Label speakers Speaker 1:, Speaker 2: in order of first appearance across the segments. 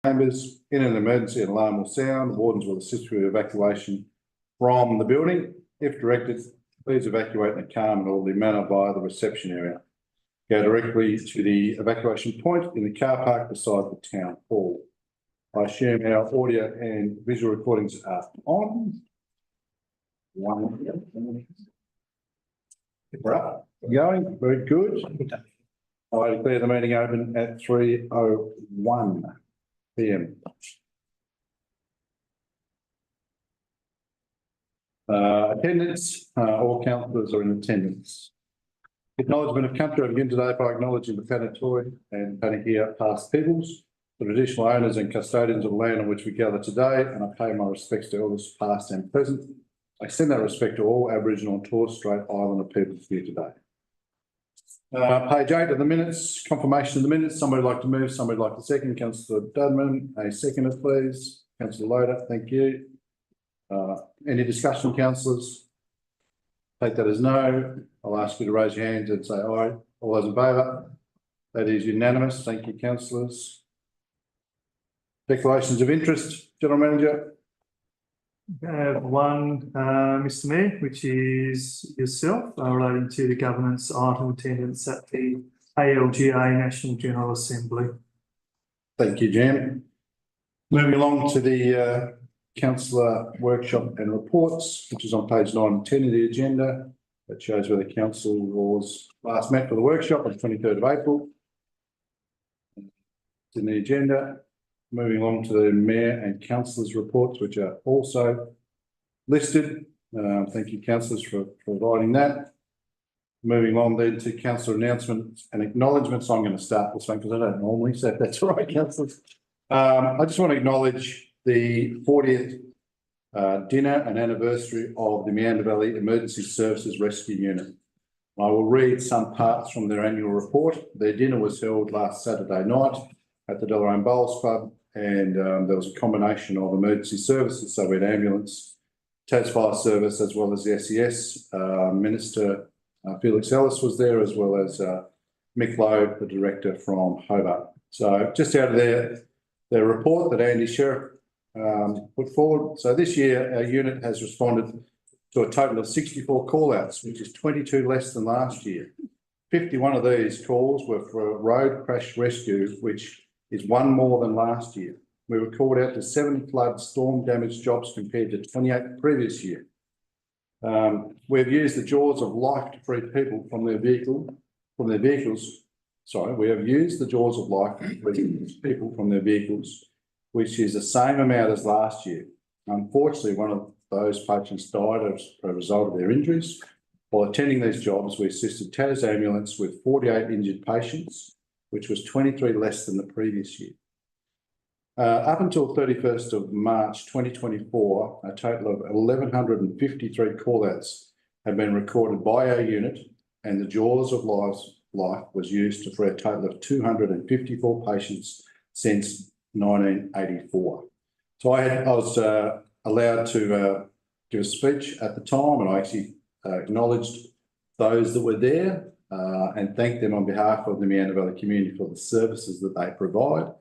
Speaker 1: chambers. In an emergency, an alarm will sound. The wardens will assist with evacuation from the building. If directed, please evacuate in a calm and orderly manner via the reception area. Go directly to the evacuation point in the car park beside the town hall. I assume our audio and visual recordings are on. We're up, going, very good. I declare the meeting open at 3:01 p.m. Attendance, all councillors are in attendance. Acknowledgement of country I begin today by acknowledging the Panatoy and Panahia past peoples, the traditional owners and custodians of the land on which we gather today, and I pay my respects to elders past and present. I extend that respect to all Aboriginal and Torres Strait Islander people here today. Page 8 of the minutes, confirmation of the minutes. Somebody like to move, somebody like to second. Councillor Dudman, a seconder, please. Councillor Loader, thank you. Any discussion, councillors? Take that as no. I'll ask you to raise your hands and say aye. All those in favour? That is unanimous. Thank you, councillors. Declarations of interest, General Manager.
Speaker 2: I have one, Mr. Mayor, which is yourself, relating to the governance item attendance at the ALGA National General Assembly.
Speaker 1: Thank you, Jan. Moving along to the councillor workshop and reports, which is on page 9 and 10 of the agenda. That shows where the council was last met for the workshop on the 23rd of April. It's in the agenda. Moving on to the mayor and councillors' reports, which are also listed. Thank you, councillors, for providing that. Moving on then to councillor announcements and acknowledgements. I'm going to start this one because I don't normally, so if that's all right, councillors. I just want to acknowledge the 40th dinner and anniversary of the Meander Valley Emergency Services Rescue Unit. I will read some parts from their annual report. Their dinner was held last Saturday night at the Deloraine Bowls Club, and there was a combination of emergency services, so we had ambulance, Tas Fire Service, as well as the SES. Minister Felix Ellis was there, as well as Mick Lowe, the director from Hobart. So just out of their report that Andy Sheriff put forward. So this year our unit has responded to a total of 64 call-outs, which is 22 less than last year. 51 of these calls were for road crash rescue, which is one more than last year. We were called out to 70 flood storm damage jobs compared to 28 the previous year. We've used the jaws of life to free people from their vehicles. Sorry, we have used the jaws of life to free people from their vehicles, which is the same amount as last year. Unfortunately, one of those patients died as a result of their injuries. While attending these jobs, we assisted Tas Ambulance with 48 injured patients, which was 23 less than the previous year. Up until 31st of March 2024, a total of 1,153 call-outs have been recorded by our unit, and the Jaws of Life was used to free a total of 254 patients since 1984. So I was allowed to give a speech at the time, and I actually acknowledged those that were there and thanked them on behalf of the Meander Valley community for the services that they provide.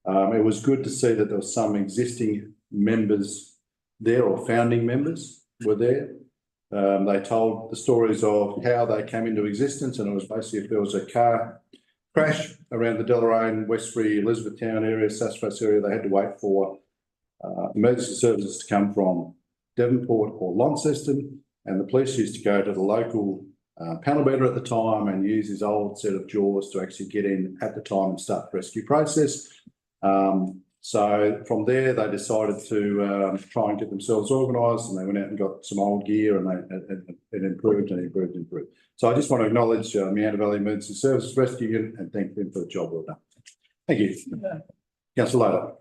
Speaker 1: It was good to see that there were some existing members there, or founding members were there. They told the stories of how they came into existence, and it was basically if there was a car crash around the Deloraine, Westbury, Elizabethtown area, Sassafras area, they had to wait for emergency services to come from Devonport or Launceston, and the police used to go to the local panel beater at the time and use his old set of jaws to actually get in at the time and start the rescue process. So from there, they decided to try and get themselves organised, and they went out and got some old gear, and it improved and improved and improved. So I just want to acknowledge Meander Valley Emergency Services Rescue Unit and thank them for the job well done. Thank you. Councillor Loader.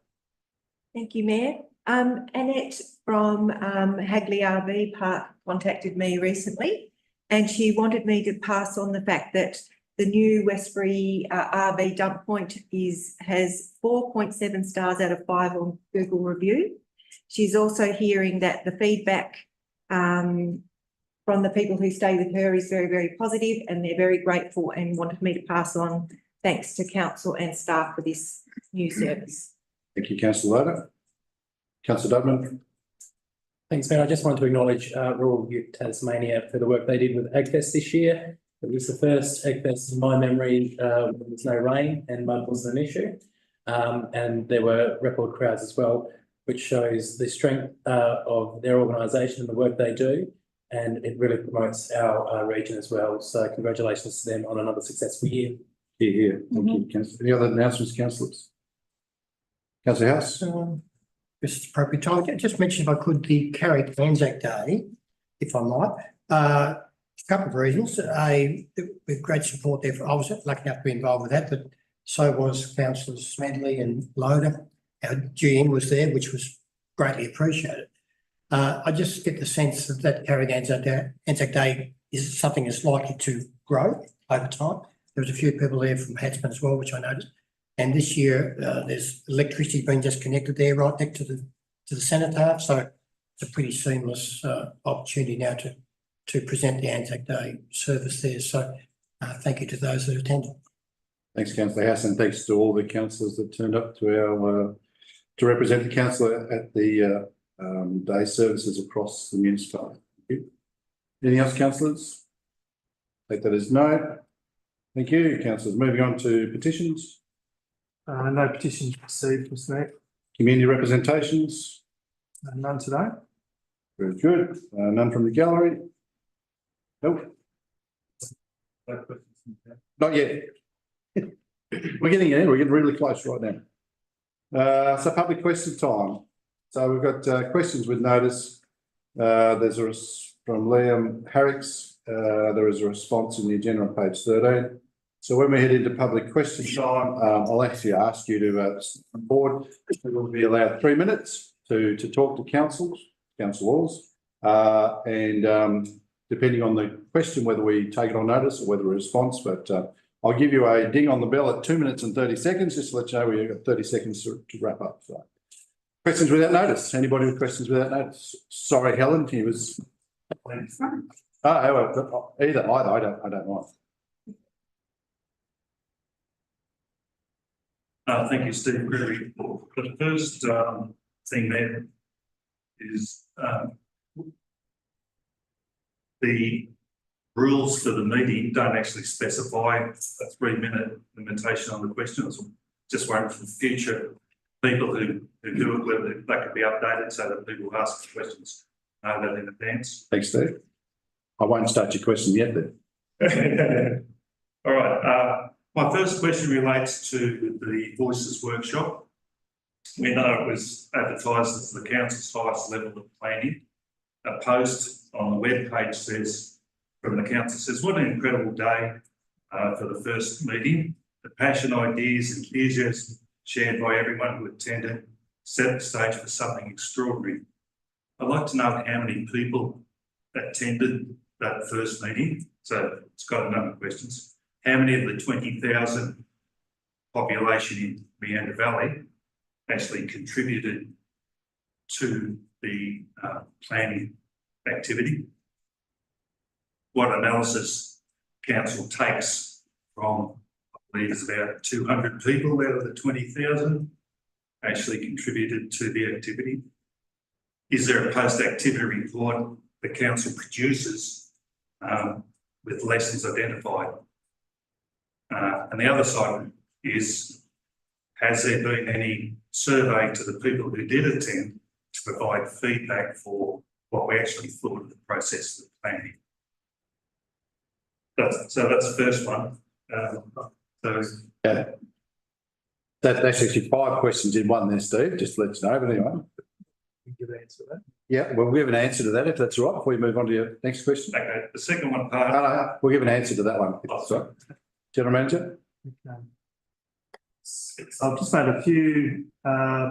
Speaker 3: Thank you, Mayor. Annette from Hagley RV Park contacted me recently, and she wanted me to pass on the fact that the new Westbury RV dump point has 4.7 stars out of 5 on Google review. She's also hearing that the feedback from the people who stay with her is very, very positive, and they're very grateful, and wanted me to pass on thanks to council and staff for this new service.
Speaker 1: Thank you, councillor Loader. Councillor Dudman.
Speaker 4: Thanks, Mayor. I just wanted to acknowledge Rural Youth Tasmania for the work they did with AgFest this year. It was the first AgFest in my memory when there was no rain and mud wasn't an issue. And there were record crowds as well, which shows the strength of their organisation and the work they do. And it really promotes our region as well. So congratulations to them on another successful year.
Speaker 1: Here. Thank you, councillor. Any other announcements, councillors? Councillor House.
Speaker 5: This is appropriate time. Just mention, if I could, the Carrick Anzac Day, if I might. A couple of reasons. With great support there. I was lucky enough to be involved with that, but so was councillors Smedley and Loader. Our GM was there, which was greatly appreciated. I just get the sense that Carrick Anzac Day is something that's likely to grow over time. There was a few people there from Hatsman as well, which I noticed. And this year, there's electricity being just connected there right next to the cenotaph. So it's a pretty seamless opportunity now to present the Anzac Day service there. So thank you to those that attended.
Speaker 1: Thanks, councillor House, and thanks to all the councillors that turned up to our to represent the council at the day services across the municipality. Thank you. Anything else, councillors? Take that as no. Thank you, councillors. Moving on to petitions.
Speaker 2: No petitions received, Mr Mayor.
Speaker 1: Community representations.
Speaker 2: None today.
Speaker 1: Very good. None from the gallery. Nope. Not yet. We're getting there. We're getting really close right now. So public question time. So we've got questions with notice. There's a from Liam Harricks. There is a response in the agenda on page 13. So when we head into public question time, I'll actually ask you to board. We'll be allowed 3 minutes to talk to councillors, and depending on the question, whether we take it on notice or whether a response. But I'll give you a ding on the bell at 2 minutes and 30 seconds, just to let you know we've got 30 seconds to wrap up. So questions without notice. Anybody with questions without notice? Sorry, Helen, he was. Either. I don't mind.
Speaker 6: Thank you, Steve. Really, the first thing there is the rules for the meeting don't actually specify a 3-minute limitation on the questions. Just waiting for future people who do it, whether that could be updated so that people who ask the questions know that in advance.
Speaker 1: Thanks, Steve. I won't start your question yet then.
Speaker 6: All right. My first question relates to the Voices workshop. We know it was advertised as the council's highest level of planning. A post on the web page says, from the council says, what an incredible day for the first meeting. The passion, ideas, enthusiasm shared by everyone who attended set the stage for something extraordinary. I'd like to know how many people attended that first meeting. So it's got a number of questions. How many of the 20,000 population in Meander Valley actually contributed to the planning activity? What analysis council takes from, I believe it's about 200 people out of the 20,000 actually contributed to the activity? Is there a post-activity report the council produces with lessons identified? And the other side is, has there been any survey to the people who did attend to provide feedback for what we actually thought of the process of planning? So that's the first one.
Speaker 1: Yeah. That's actually 5 questions in one there, Steve, just to let you know. But anyway.
Speaker 2: Give an answer to that.
Speaker 1: Yeah, we'll give an answer to that if that's all right before we move on to your next question.
Speaker 6: Okay, the second one,
Speaker 1: No, we'll give an answer to that one. Sorry. General Manager.
Speaker 2: Okay. I've just made a few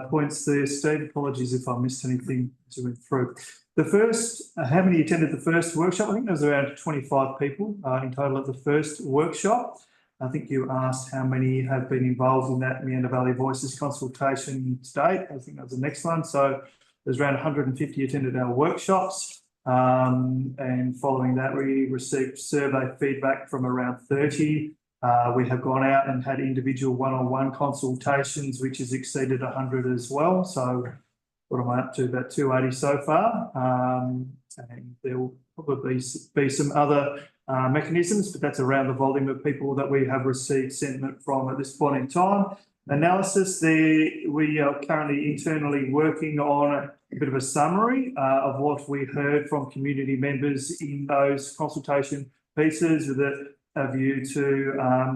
Speaker 2: points there, Steve. Apologies if I missed anything as you went through. The first, how many attended the first workshop? I think there was around 25 people in total at the first workshop. I think you asked how many have been involved in that Meander Valley Voices consultation to date. I think that was the next one. So there's around 150 attended our workshops. And following that, we received survey feedback from around 30 We have gone out and had individual one-on-one consultations, which has exceeded 100 as well. So what am I up to? About 280 so far. And there will probably be some other mechanisms, but that's around the volume of people that we have received sentiment from at this point in time. Analysis there, we are currently internally working on a bit of a summary of what we heard from community members in those consultation pieces with a view to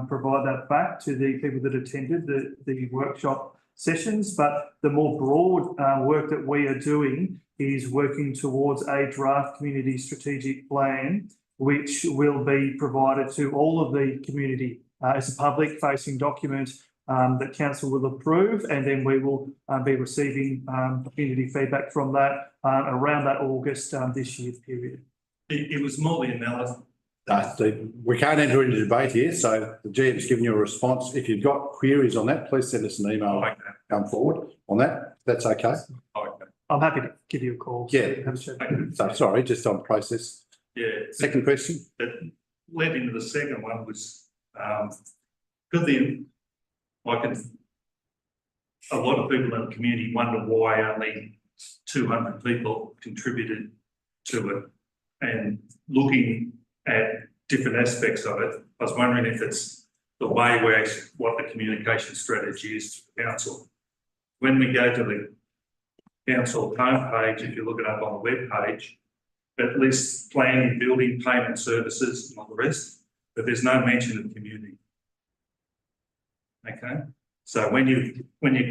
Speaker 2: provide that back to the people that attended the workshop sessions. But the more broad work that we are doing is working towards a draft community strategic plan, which will be provided to all of the community as a public facing document that council will approve, and then we will be receiving community feedback from that around that August this year period.
Speaker 6: It was more the analysis.
Speaker 1: We can't enter into debate here, so the GM's given you a response. If you've got queries on that, please send us an email.
Speaker 6: Okay.
Speaker 1: Come forward on that. That's okay.
Speaker 6: Okay.
Speaker 2: I'm happy to give you a call.
Speaker 1: Yeah.
Speaker 2: Have a chat.
Speaker 1: So sorry, just on process.
Speaker 6: Yeah.
Speaker 1: Second question.
Speaker 6: That led into the second one was a lot of people in the community wonder why only 200 people contributed to it, and looking at different aspects of it, I was wondering if it's the way what the communication strategy is to the council. When we go to the council homepage, if you look it up on the web page, it lists planning, building, payment services and all the rest, but there's no mention of community. Okay, so when you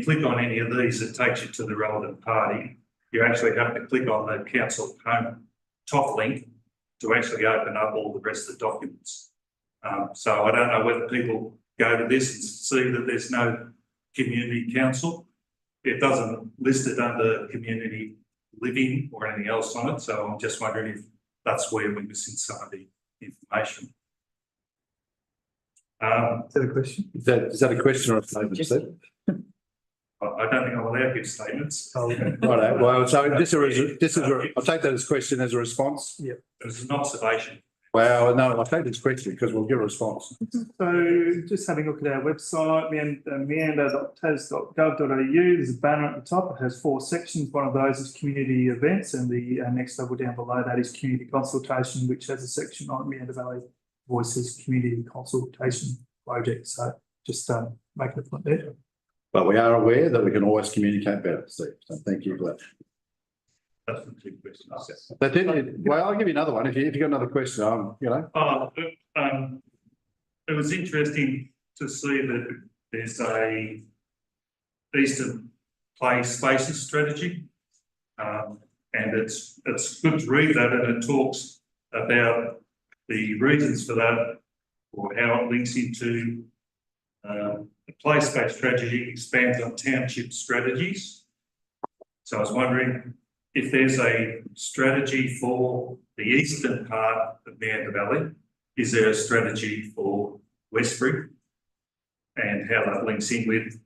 Speaker 6: click on any of these, it takes you to the relevant party. You actually have to click on the council home top link to actually open up all the rest of the documents. So I don't know whether people go to this and see that there's no community council. It doesn't list it under community living or anything else on it. So I'm just wondering if that's where we're missing some of the information.
Speaker 2: Is that a question?
Speaker 1: Is that a question or a statement, Steve?
Speaker 6: I don't think I'm allowed to give statements.
Speaker 2: Oh, okay.
Speaker 1: Right. Well, so I'll take that as a question as a response.
Speaker 2: Yeah.
Speaker 6: It was an observation.
Speaker 1: Well, no, I'll take this question because we'll give a response.
Speaker 2: So just having a look at our website, meander.tas.gov.au, there's a banner at the top. It has 4 sections. One of those is community events, and the next level down below that is community consultation, which has a section on Meander Valley Voices Community Consultation Project. So just making a point there.
Speaker 1: But we are aware that we can always communicate better, Steve. So thank you for that.
Speaker 6: That's the 2 questions.
Speaker 1: That's it. Well, I'll give you another one if you've got another question.
Speaker 6: It was interesting to see that there's a Eastern Play Spaces strategy, and it's good to read that, and it talks about the reasons for that, or how it links into the play space strategy expands on township strategies. So I was wondering if there's a strategy for the eastern part of Meander Valley. Is there a strategy for Westbury, and how that links in with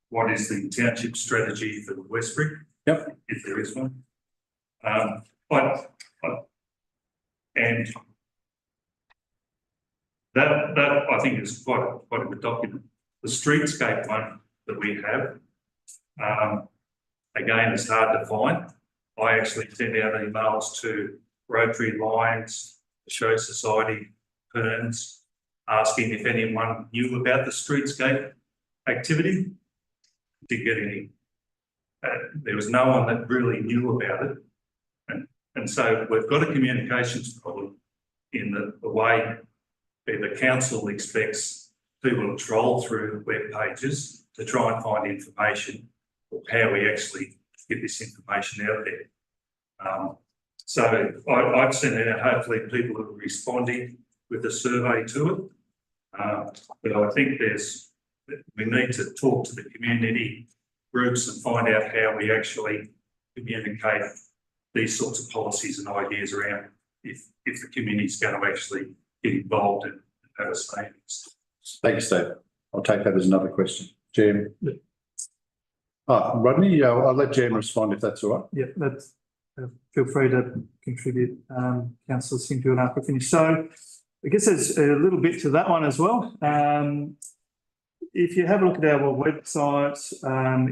Speaker 6: what is the township strategy for Westbury?
Speaker 1: Yep.
Speaker 6: If there is one. And that I think is quite a good document. The streetscape one that we have, again, it's hard to find. I actually send out emails to Rotary Lions, the Show Society, Perns, asking if anyone knew about the streetscape activity. Didn't get any. There was no one that really knew about it. And so we've got a communications problem in the way the council expects people to troll through web pages to try and find information of how we actually get this information out there. So I've sent it out. Hopefully people are responding with a survey to it. But I think we need to talk to the community groups and find out how we actually communicate these sorts of policies and ideas around if the community is going to actually get involved and have a say in this.
Speaker 1: Thank you, Steve. I'll take that as another question. Jim. Rodney, I'll let Jim respond if that's all right.
Speaker 2: Yeah, that's feel free to contribute. Councillor Sinfield after finish. So I guess there's a little bit to that one as well. If you have a look at our website,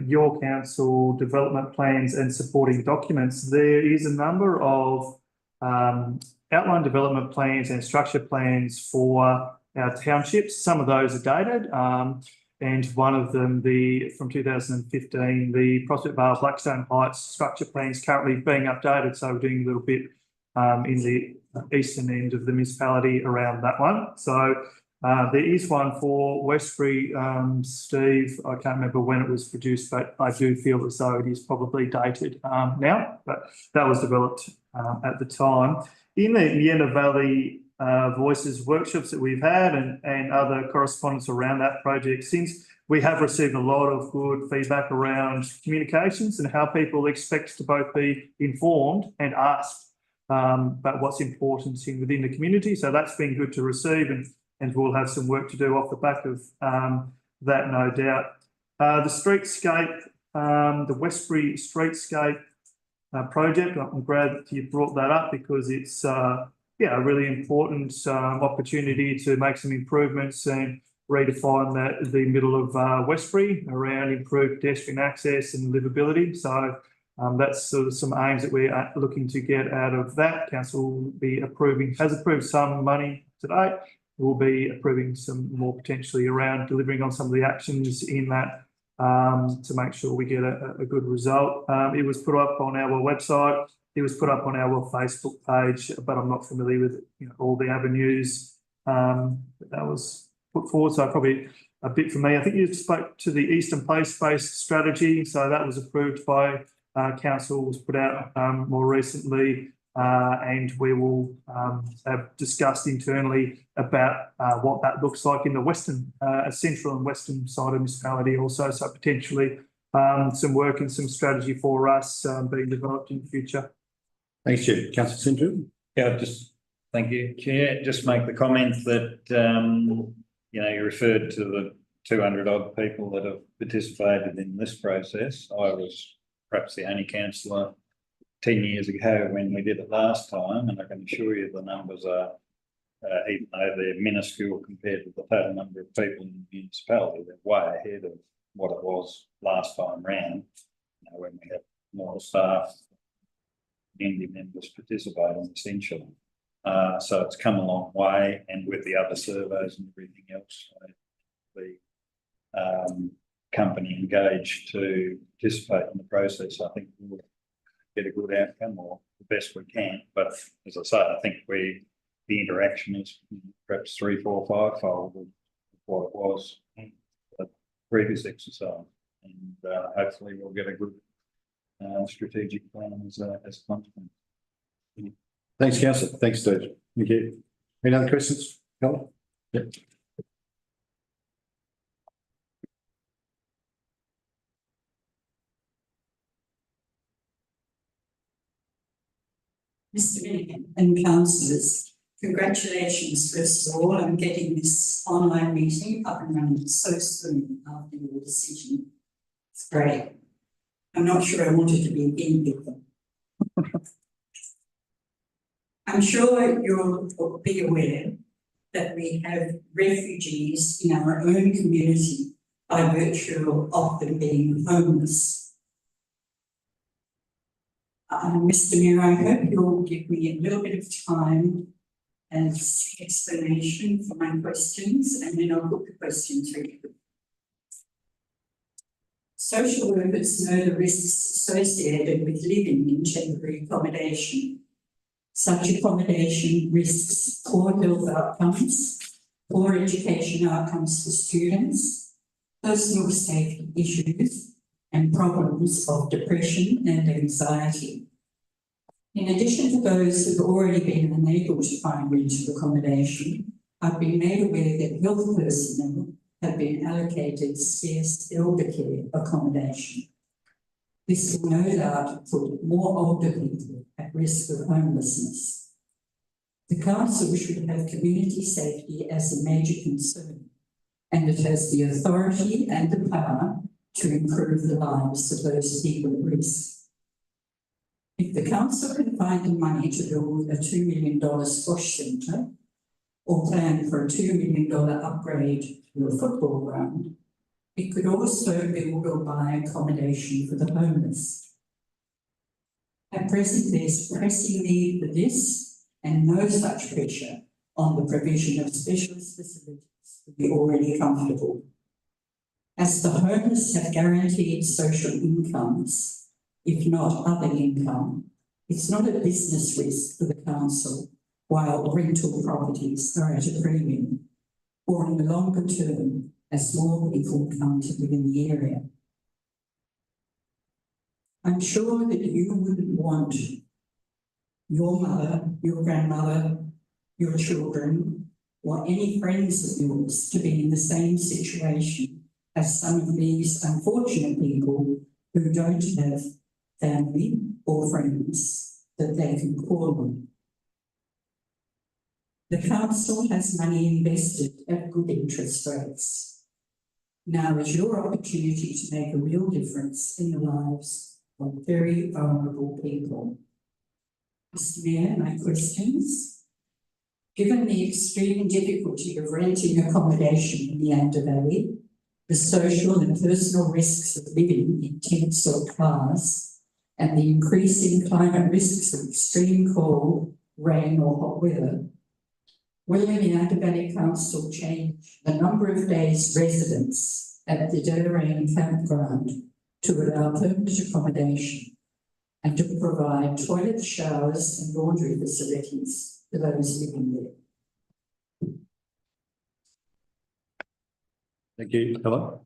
Speaker 2: your council development plans and supporting documents, there is a number of outline development plans and structure plans for our townships. Some of those are dated, and one of them, from 2015, the Prospect Vale Blackstone Heights structure plan is currently being updated. So we're doing a little bit in the eastern end of the municipality around that one. So there is one for Westbury, Steve. I can't remember when it was produced, but I do feel as though it is probably dated now, but that was developed at the time. In the Meander Valley Voices workshops that we've had and other correspondence around that project, since we have received a lot of good feedback around communications and how people expect to both be informed and asked about what's important within the community. So that's been good to receive, and we'll have some work to do off the back of that, no doubt. The streetscape, the Westbury streetscape project, I'm glad that you brought that up because it's a really important opportunity to make some improvements and redefine the middle of Westbury around improved pedestrian access and livability. So that's sort of some aims that we're looking to get out of that. Council will be has approved some money today. We'll be approving some more potentially around delivering on some of the actions in that to make sure we get a good result. It was put up on our website. It was put up on our Facebook page, but I'm not familiar with all the avenues that was put forward. So probably a bit for me. I think you spoke to the Eastern Place-based strategy. So that was approved by council, was put out more recently. And we will have discussed internally about what that looks like in the western, central and western side of the municipality also. So potentially some work and some strategy for us being developed in the future.
Speaker 1: Thanks, Chair. Councillor Sintu.
Speaker 7: Yeah, thank you, Chair. Just make the comment that, you referred to the 200 odd people that have participated in this process. I was perhaps the only councillor 10 years ago when we did it last time, and I can assure you the numbers are, even though they're minuscule compared to the total number of people in the municipality, they're way ahead of what it was last time round, when we had more staff, community members participating essentially. So it's come a long way, and with the other surveys and everything else, the company engaged to participate in the process, I think we'll get a good outcome, or the best we can. But as I say, I think the interaction is perhaps 3, 4, 5-fold of what it was the previous exercise, and hopefully we'll get a good strategic plan as a consequence.
Speaker 1: Thanks, Councillor. Thanks, Steve. Thank you. Any other questions? Colin? Yep.
Speaker 8: Mr. Milligan and councillors, congratulations first of all on getting this online meeting up and running so soon after your decision. It's great. I'm not sure I wanted to be a guinea pig. I'm sure you'll be aware that we have refugees in our own community by virtue of them being homeless. Mr. Mayor, I hope you'll give me a little bit of time and explanation for my questions, and then I'll put the question to you. Social workers know the risks associated with living in temporary accommodation. Such accommodation risks poor health outcomes, poor education outcomes for students, personal safety issues, and problems of depression and anxiety. In addition to those who have already been unable to find rental accommodation, I've been made aware that health personnel have been allocated scarce elder care accommodation. This will no doubt put more older people at risk of homelessness. The council should have community safety as a major concern, and it has the authority and the power to improve the lives of those people at risk. If the council can find the money to build a $2 million squash centre, or plan for a $2 million upgrade to a football ground, it could also build or buy accommodation for the homeless. At present, there's pressing need for this and no such pressure on the provision of specialist facilities to be already comfortable. As the homeless have guaranteed social incomes, if not other income, it's not a business risk for the council while rental properties are at a premium, or in the longer term as more people come to live in the area. I'm sure that you wouldn't want your mother, your grandmother, your children, or any friends of yours to be in the same situation as some of these unfortunate people who don't have family or friends that they can call on. The council has money invested at good interest rates. Now is your opportunity to make a real difference in the lives of very vulnerable people. Mr. Mayor, my questions. Given the extreme difficulty of renting accommodation in Meander Valley, the social and personal risks of living in tents or cars, and the increasing climate risks of extreme cold, rain or hot weather, will the Meander Valley Council change the number of days residents at the Deloraine campground to allow permanent accommodation and to provide toilet, showers and laundry facilities for those living there?
Speaker 1: Thank you. Helen?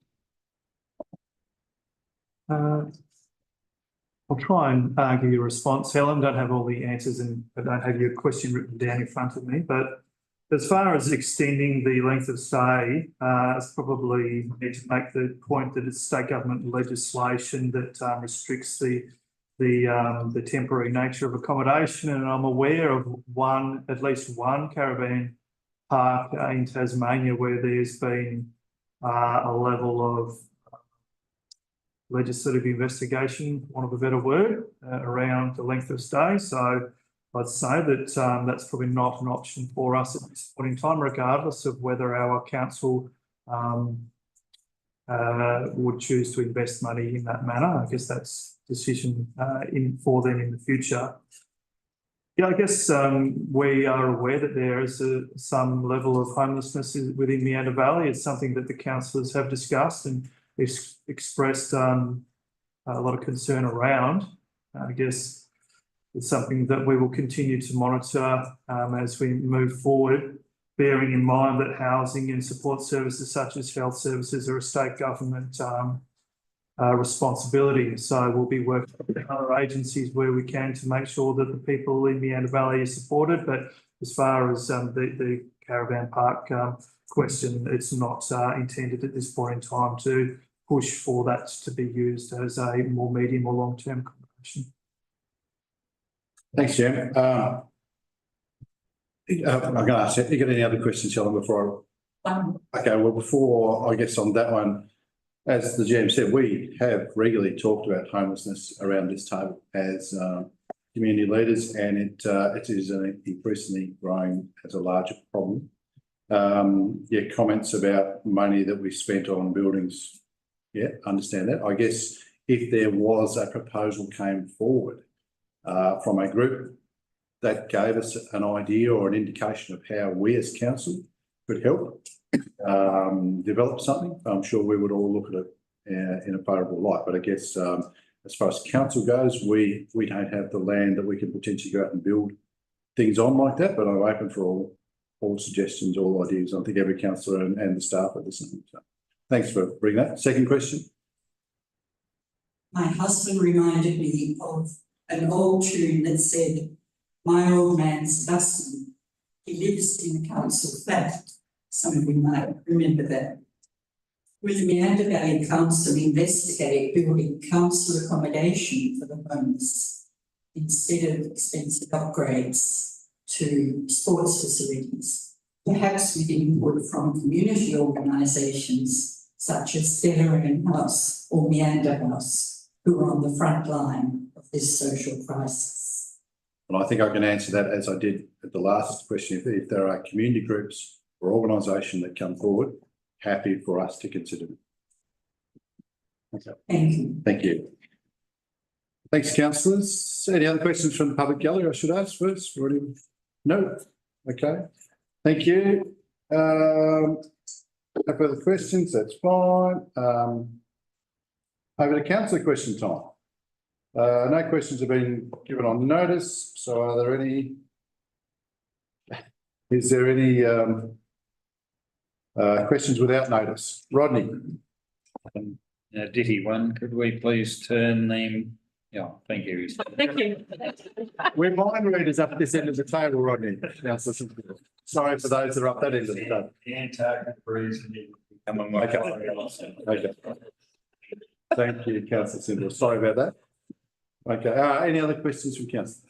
Speaker 2: I'll try and give you a response. Helen, don't have all the answers and I don't have your question written down in front of me, but as far as extending the length of stay, it's probably need to make the point that it's state government legislation that restricts the temporary nature of accommodation, and I'm aware of at least one caravan park in Tasmania where there's been a level of legislative investigation, for want of a better word, around the length of stay. So I'd say that that's probably not an option for us at this point in time, regardless of whether our council would choose to invest money in that manner. I guess that's a decision for them in the future. Yeah, I guess we are aware that there is some level of homelessness within Meander Valley. It's something that the councillors have discussed and expressed a lot of concern around. I guess it's something that we will continue to monitor as we move forward, bearing in mind that housing and support services such as health services are a state government responsibility. So we'll be working with other agencies where we can to make sure that the people in Meander Valley are supported. But as far as the caravan park question, it's not intended at this point in time to push for that to be used as a more medium or long-term accommodation.
Speaker 1: Thanks, Jim. I'm going to ask you got any other questions, Helen, before okay, well, before I guess on that one, as the GM said, we have regularly talked about homelessness around this table as community leaders, and it is increasingly growing as a larger problem. Yeah, comments about money that we spent on buildings. Yeah, understand that. I guess if there was a proposal came forward from a group that gave us an idea or an indication of how we as council could help develop something, I'm sure we would all look at it in a favourable light. But I guess as far as council goes, we don't have the land that we can potentially go out and build things on like that, but I'm open for all suggestions, all ideas. I think every councillor and the staff are listening. So thanks for bringing that. Second question.
Speaker 8: My husband reminded me of an old tune that said, "My old man's dustman, he lives in a council flat." Some of you might remember that. Will the Meander Valley Council investigate building council accommodation for the homeless instead of expensive upgrades to sports facilities, perhaps with input from community organisations such as Deloraine House or Meander House, who are on the front line of this social crisis?
Speaker 1: And I think I can answer that as I did at the last question. If there are community groups or organisation that come forward, happy for us to consider them. Okay.
Speaker 8: Thank you.
Speaker 1: Thank you. Thanks, councillors. Any other questions from the public gallery I should ask first? No? Okay. Thank you. No further questions, that's fine. Over to councillor question time. No questions have been given on notice, so are there any? Is there any questions without notice? Rodney?
Speaker 7: Ditty one, could we please turn them? Yeah, thank you.
Speaker 8: Thank you.
Speaker 1: We're mind readers up at this end of the table, Rodney. Sorry for those that are up that end of the table.
Speaker 7: The Antarctic breeze and you come on my.
Speaker 1: Okay. Thank you, councillor Sindel. Sorry about that. Okay, any other questions from councillors?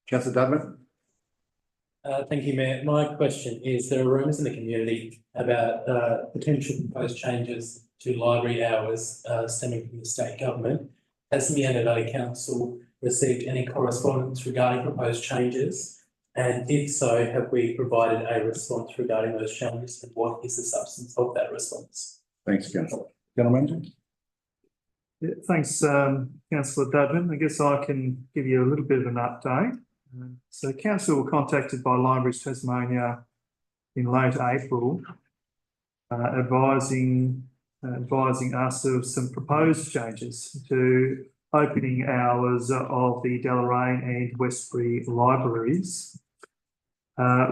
Speaker 1: Councillor Dudman?
Speaker 4: Thank you, Mayor. My question is, there are rumours in the community about potential proposed changes to library hours stemming from the state government. Has the Meander Valley Council received any correspondence regarding proposed changes? And if so, have we provided a response regarding those changes, and what is the substance of that response?
Speaker 1: Thanks, councillor. General Manager?
Speaker 2: Yeah, thanks, councillor Dudman. I guess I can give you a little bit of an update. So council were contacted by Libraries Tasmania in late April, advising us of some proposed changes to opening hours of the Deloraine and Westbury libraries,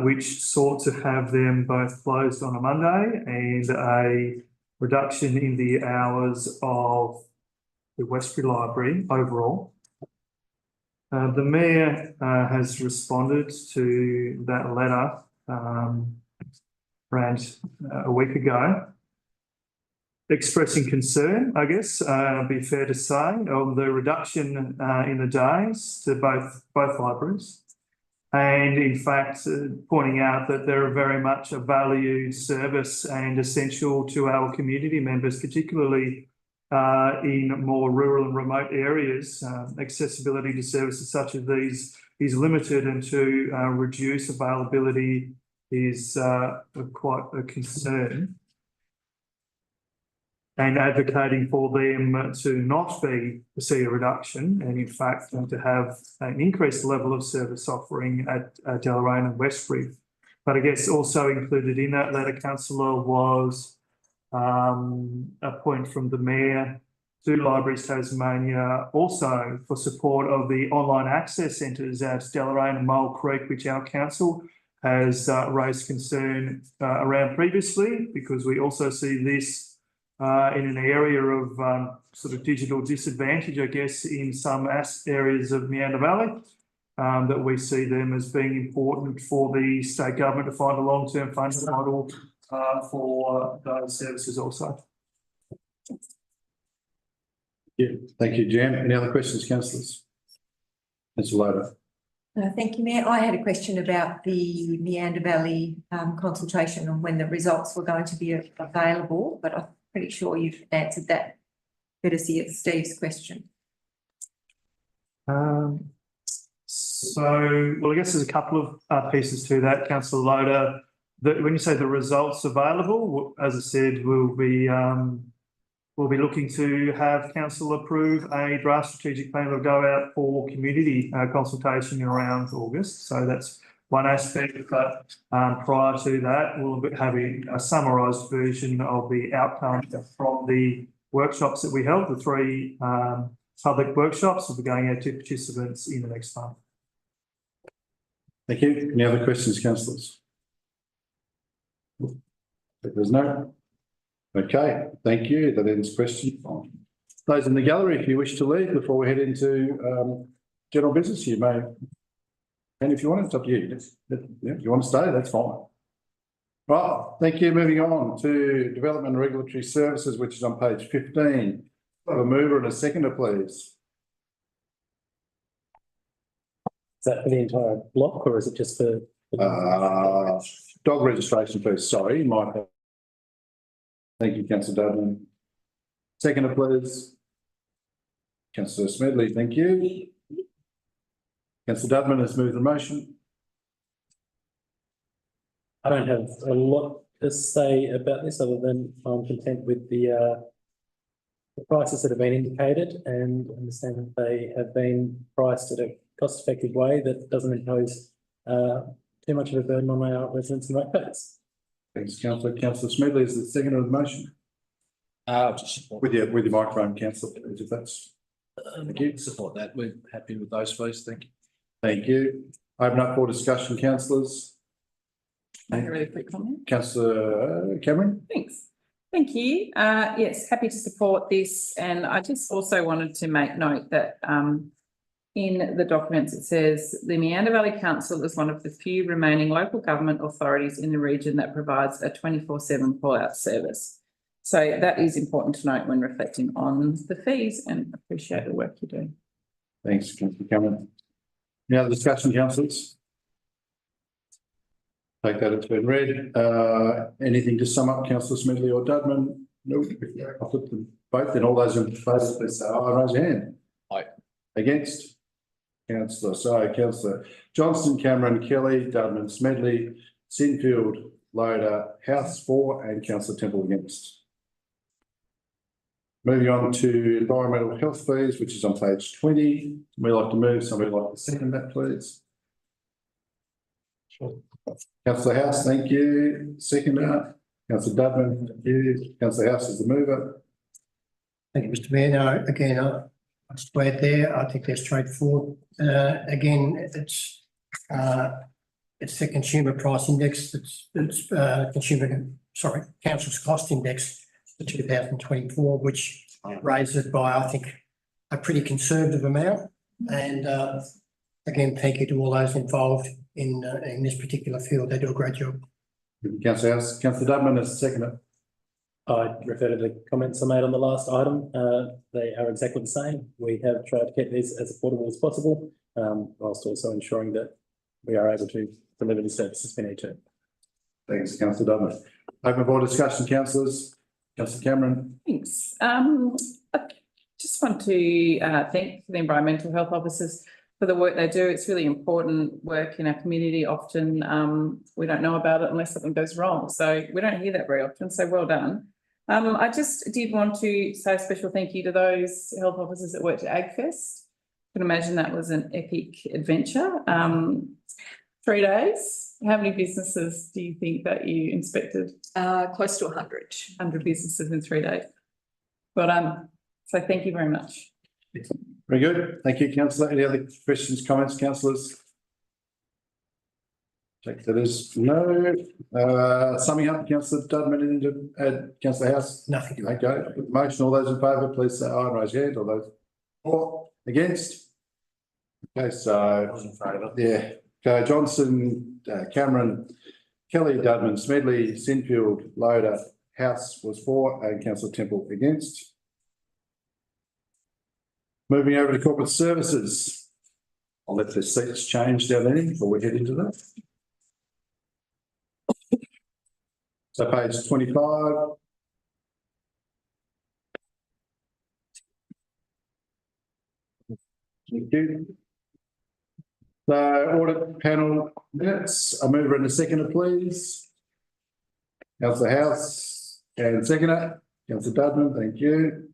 Speaker 2: which sought to have them both closed on a Monday and a reduction in the hours of the Westbury Library overall. The Mayor has responded to that letter around a week ago, expressing concern, I guess, be fair to say, of the reduction in the days to both libraries. And in fact, pointing out that they're very much a valued service and essential to our community members, particularly in more rural and remote areas. Accessibility to services such as these is limited, and to reduce availability is quite a concern. And advocating for them to not see a reduction, and in fact to have an increased level of service offering at Deloraine and Westbury. But I guess also included in that letter, councillor, was a point from the Mayor to Libraries Tasmania also for support of the online access centres at Deloraine and Mole Creek, which our council has raised concern around previously, because we also see this in an area of sort of digital disadvantage, I guess, in some areas of Meander Valley, that we see them as being important for the state government to find a long-term funding model for those services also.
Speaker 1: Thank you, Jan. Any other questions, councillors? Councillor Loader.
Speaker 3: Thank you, Mayor. I had a question about the Meander Valley consultation on when the results were going to be available, but I'm pretty sure you've answered that courtesy of Steve's question.
Speaker 2: So, well, I guess there's a couple of pieces to that, councillor Loader. When you say the results available, as I said, we'll be looking to have council approve a draft strategic plan that'll go out for community consultation around August. So that's one aspect, but prior to that, we'll be having a summarised version of the outcome from the workshops that we held. The 3 public workshops will be going out to participants in the next month.
Speaker 1: Thank you. Any other questions, councillors? If there's no. Okay, thank you. That ends question. Those in the gallery, if you wish to leave before we head into general business, you may. And if you want, it's up to you. Yeah, if you want to stay, that's fine. Right, thank you. Moving on to Development and Regulatory Services, which is on page 15. Have a mover and a seconder, please.
Speaker 4: Is that for the entire block, or is it just for?
Speaker 1: Dog registration, please. Sorry, might have. Thank you, councillor Dudman. Seconder, please. Councillor Smedley, thank you. Councillor Dudman has moved the motion.
Speaker 4: I don't have a lot to say about this other than I'm content with the prices that have been indicated and understand that they have been priced at a cost-effective way that doesn't impose too much of a burden on our residents and ratepayers.
Speaker 1: Thanks, councillor. Councillor Smedley is the second of the motion.
Speaker 9: Just support.
Speaker 1: With your microphone, councillor, please, if that's. Thank you.
Speaker 9: Support that. We're happy with those fees. Thank you.
Speaker 1: Thank you. Open up for discussion, councillors.
Speaker 10: Make a really quick comment.
Speaker 1: Councillor Cameron.
Speaker 10: Thanks. Thank you. Yes, happy to support this. And I just also wanted to make note that in the documents, it says the Meander Valley Council is one of the few remaining local government authorities in the region that provides a 24/7 call-out service. So that is important to note when reflecting on the fees, and appreciate the work you're doing.
Speaker 1: Thanks, councillor Cameron. Any other discussion, councillors? Take that, it's been read. Anything to sum up, councillor Smedley or Dudman? No. I'll put them both. Then all those in favour, please say aye. Raise your hand.
Speaker 9: Aye.
Speaker 1: Against? Councillor, so councillor Johnston, Cameron, Kelly, Dudman, Smedley, Sinfield, Loader, House 4, and councillor Temple against. Moving on to environmental health fees, which is on page 20. Somebody like to move, somebody like to second that, please.
Speaker 9: Sure.
Speaker 1: Councillor House, thank you. Seconder. Councillor Dudman, thank you. Councillor House is the mover.
Speaker 5: Thank you, Mr Mayor. No, again, I just add there, I think they're straightforward. Again, it's the consumer price index, it's council's cost index for 2024, which raises it by, I think, a pretty conservative amount. And again, thank you to all those involved in this particular field. They do a great job.
Speaker 1: Councillor House. Councillor Dudman is the seconder.
Speaker 4: I refer to the comments I made on the last item. They are exactly the same. We have tried to keep these as affordable as possible, whilst also ensuring that we are able to deliver the services we need to.
Speaker 1: Thanks, councillor Dudman. Open for discussion, councillors. Councillor Cameron.
Speaker 10: Thanks. I just want to thank the environmental health officers for the work they do. It's really important work in our community. Often we don't know about it unless something goes wrong. So we don't hear that very often. So well done. I just did want to say a special thank you to those health officers that worked at AgFest. I can imagine that was an epic adventure. 3 days. How many businesses do you think that you inspected?
Speaker 8: Close to 100.
Speaker 10: 100 businesses in 3 days. Well done. So thank you very much.
Speaker 1: Very good. Thank you, councillor. Any other questions, comments, councillors? Check that is no. Summing up, councillor Dudman, anything to add? Councillor House?
Speaker 5: Nothing.
Speaker 1: Okay. I put the motion. All those in favour, please say aye and raise your hand. All those for, against? Okay, so.
Speaker 9: I was in favour.
Speaker 1: Yeah. Okay, Johnson, Cameron, Kelly, Dudman, Smedley, Sinfield, Loader, House was for, and councillor Temple against. Moving over to corporate services. I'll let the seats change down there before we head into that. So page 25. Thank you. So audit panel minutes, a mover and a seconder, please. Councillor House and seconder. Councillor Dudman, thank you.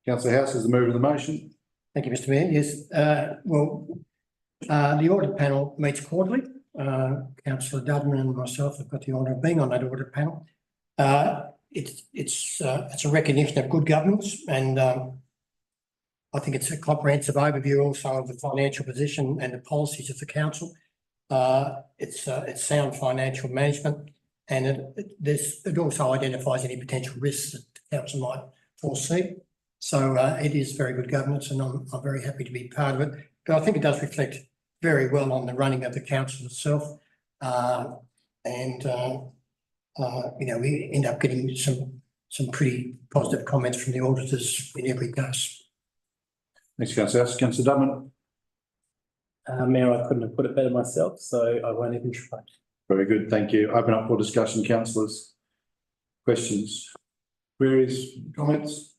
Speaker 1: Councillor House is the mover of the motion.
Speaker 5: Thank you, Mr Mayor. Yes, the audit panel meets quarterly. Councillor Dudman and myself have got the honour of being on that audit panel. It's a recognition of good governance, and I think it's a comprehensive overview also of the financial position and the policies of the council. It's sound financial management, and it also identifies any potential risks that the council might foresee. So it is very good governance, and I'm very happy to be part of it. But I think it does reflect very well on the running of the council itself. We end up getting some pretty positive comments from the auditors in every case.
Speaker 1: Thanks, Councillor House. Councillor Dudman.
Speaker 4: Mayor, I couldn't have put it better myself, so I won't even try.
Speaker 1: Very good, thank you. Open up for discussion, councillors. Questions, queries, comments?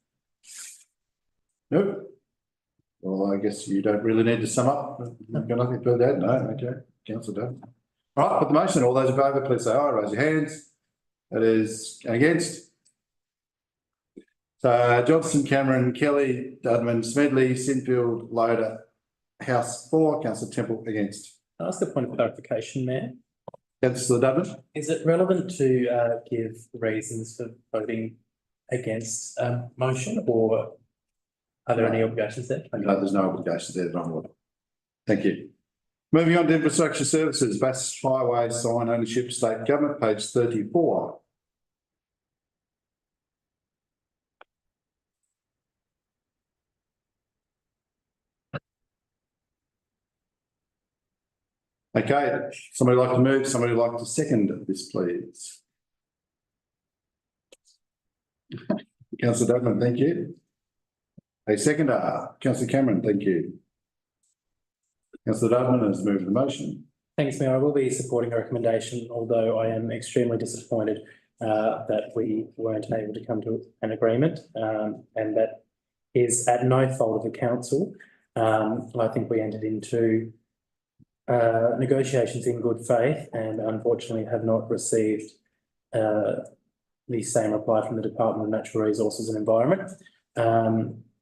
Speaker 1: Nope. All Well, I guess you don't really need to sum up. You've got nothing to add, no, okay, councillor Dunn. All right, put the motion, all those in favour, please say aye, raise your hands. That is against. So Johnson, Cameron, Kelly, Dudman, Smedley, Sinfield, Loader, House 4, councillor Temple against.
Speaker 4: Can I ask a point of clarification, Mayor?
Speaker 1: Councillor Dudman?
Speaker 4: Is it relevant to give reasons for voting against motion, or are there any obligations there?
Speaker 1: No, there's no obligations there that I'm aware of. Thank you. Moving on to infrastructure services, Bass Highway Sign Ownership State Government, page 34. Okay, somebody like to move, somebody like to second this, please. Councillor Dudman, thank you. A seconder, Councillor Cameron, thank you. Councillor Dudman has moved the motion.
Speaker 4: Thanks, Mayor. I will be supporting the recommendation, although I am extremely disappointed that we weren't able to come to an agreement, and that is at no fault of the council. I think we entered into negotiations in good faith and unfortunately have not received the same reply from the Department of Natural Resources and Environment.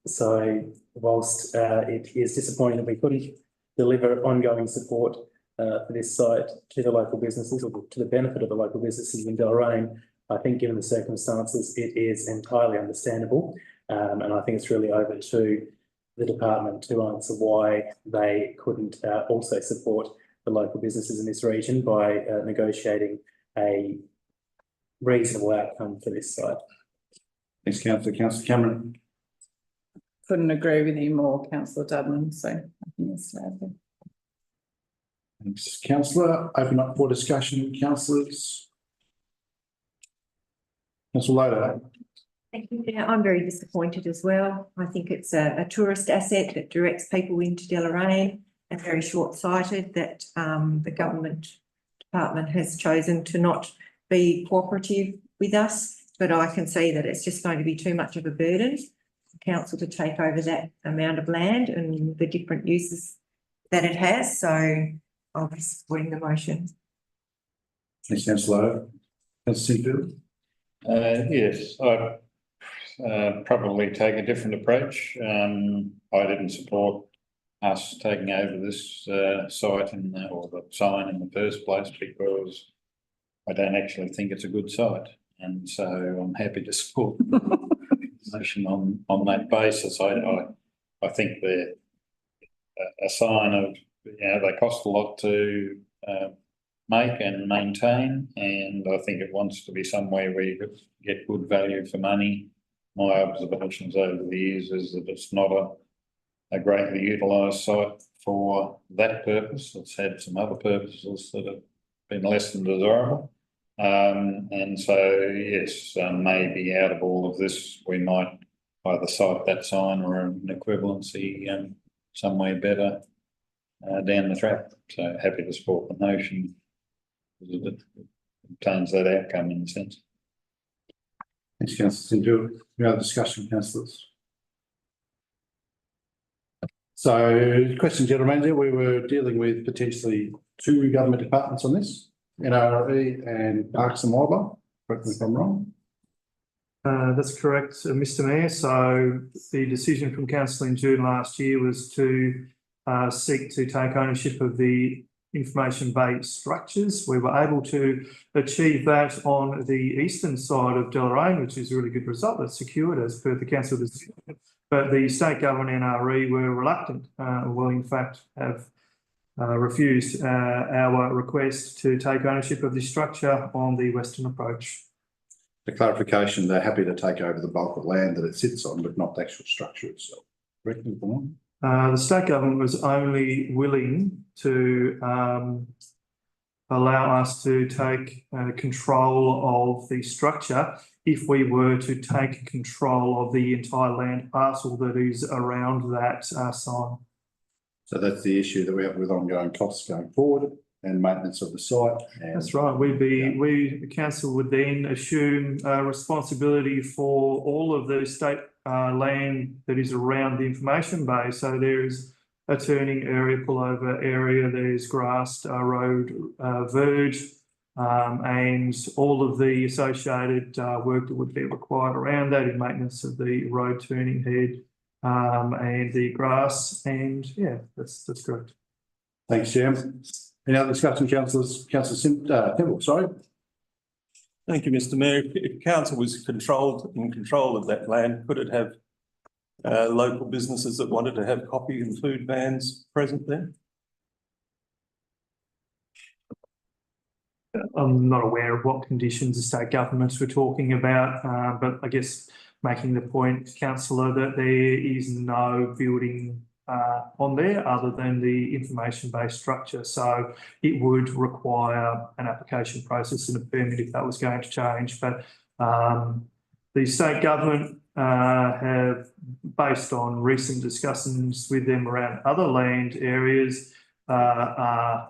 Speaker 4: So whilst it is disappointing that we couldn't deliver ongoing support for this site to the local businesses, or to the benefit of the local businesses in Deloraine, I think given the circumstances, it is entirely understandable. And I think it's really over to the department to answer why they couldn't also support the local businesses in this region by negotiating a reasonable outcome for this site.
Speaker 1: Thanks, Councillor. Councillor Cameron.
Speaker 10: Couldn't agree with you more, councillor Dudman, so I think it's fair.
Speaker 1: Thanks, councillor. Open up for discussion, councillors. Councillor Loader.
Speaker 3: Thank you. Yeah, I'm very disappointed as well. I think it's a tourist asset that directs people into Deloraine, and very short-sighted that the government department has chosen to not be cooperative with us. But I can see that it's just going to be too much of a burden for council to take over that amount of land and the different uses that it has. So I'll be supporting the motion.
Speaker 1: Thanks, Councillor Loader. Councillor Sinfield.
Speaker 7: Yes, I'd probably take a different approach. I didn't support us taking over this site or the sign in the first place because I don't actually think it's a good site, and so I'm happy to support the motion on that basis. I think they're a sign of, they cost a lot to make and maintain, and I think it wants to be somewhere where you get good value for money. My observations over the years is that it's not a greatly utilised site for that purpose. It's had some other purposes that have been less than desirable. And so, yes, maybe out of all of this, we might either cite that sign or an equivalency somewhere better down the track. So happy to support the motion because it obtains that outcome in a sense.
Speaker 1: Thanks, Councillor Sinfield. We have discussion, councillors. So, question, General Manager, we were dealing with potentially two government departments on this, NRE and Parks and Wildlife. Correct me if I'm wrong.
Speaker 2: That's correct, Mr Mayor. So the decision from council in June last year was to seek to take ownership of the information bay structures. We were able to achieve that on the eastern side of Deloraine, which is a really good result. That's secured as per the council decision. But the state government NRE were reluctant, will in fact have refused our request to take ownership of the structure on the western approach.
Speaker 1: For clarification, they're happy to take over the bulk of land that it sits on, but not the actual structure itself. Correct me if I'm wrong.
Speaker 2: The state government was only willing to allow us to take control of the structure if we were to take control of the entire land parcel that is around that sign.
Speaker 1: So that's the issue that we have with ongoing costs going forward and maintenance of the site.
Speaker 2: That's right. The council would then assume responsibility for all of the state land that is around the information bay. So there is a turning area, pullover area, there's grassed road verge, and all of the associated work that would be required around that in maintenance of the road turning head and the grass. And yeah, that's correct.
Speaker 1: Thanks, Jim. Any other discussion, councillors? Councillor Campbell, sorry.
Speaker 11: Thank you, Mr Mayor. If council was in control of that land, could it have local businesses that wanted to have coffee and food vans present there?
Speaker 2: I'm not aware of what conditions the state governments were talking about, but I guess making the point, councillor, that there is no building on there other than the information-based structure. So it would require an application process and a permit if that was going to change. But the state government have, based on recent discussions with them around other land areas, are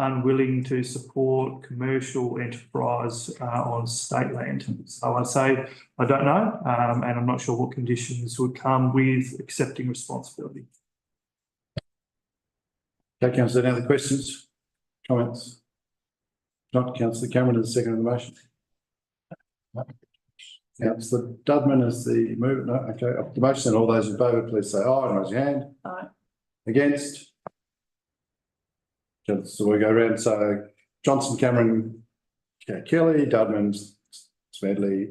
Speaker 2: unwilling to support commercial enterprise on state land. So I'd say I don't know, and I'm not sure what conditions would come with accepting responsibility.
Speaker 1: Okay, councillor, any other questions, comments? Not councillor Cameron is the second of the motion. Councillor Dudman is the mover. No, okay. Up the motion, all those in favour, please say aye and raise your hand.
Speaker 10: Aye. Against?
Speaker 1: So we go around. So Johnson, Cameron, Kelly, Dudman, Smedley,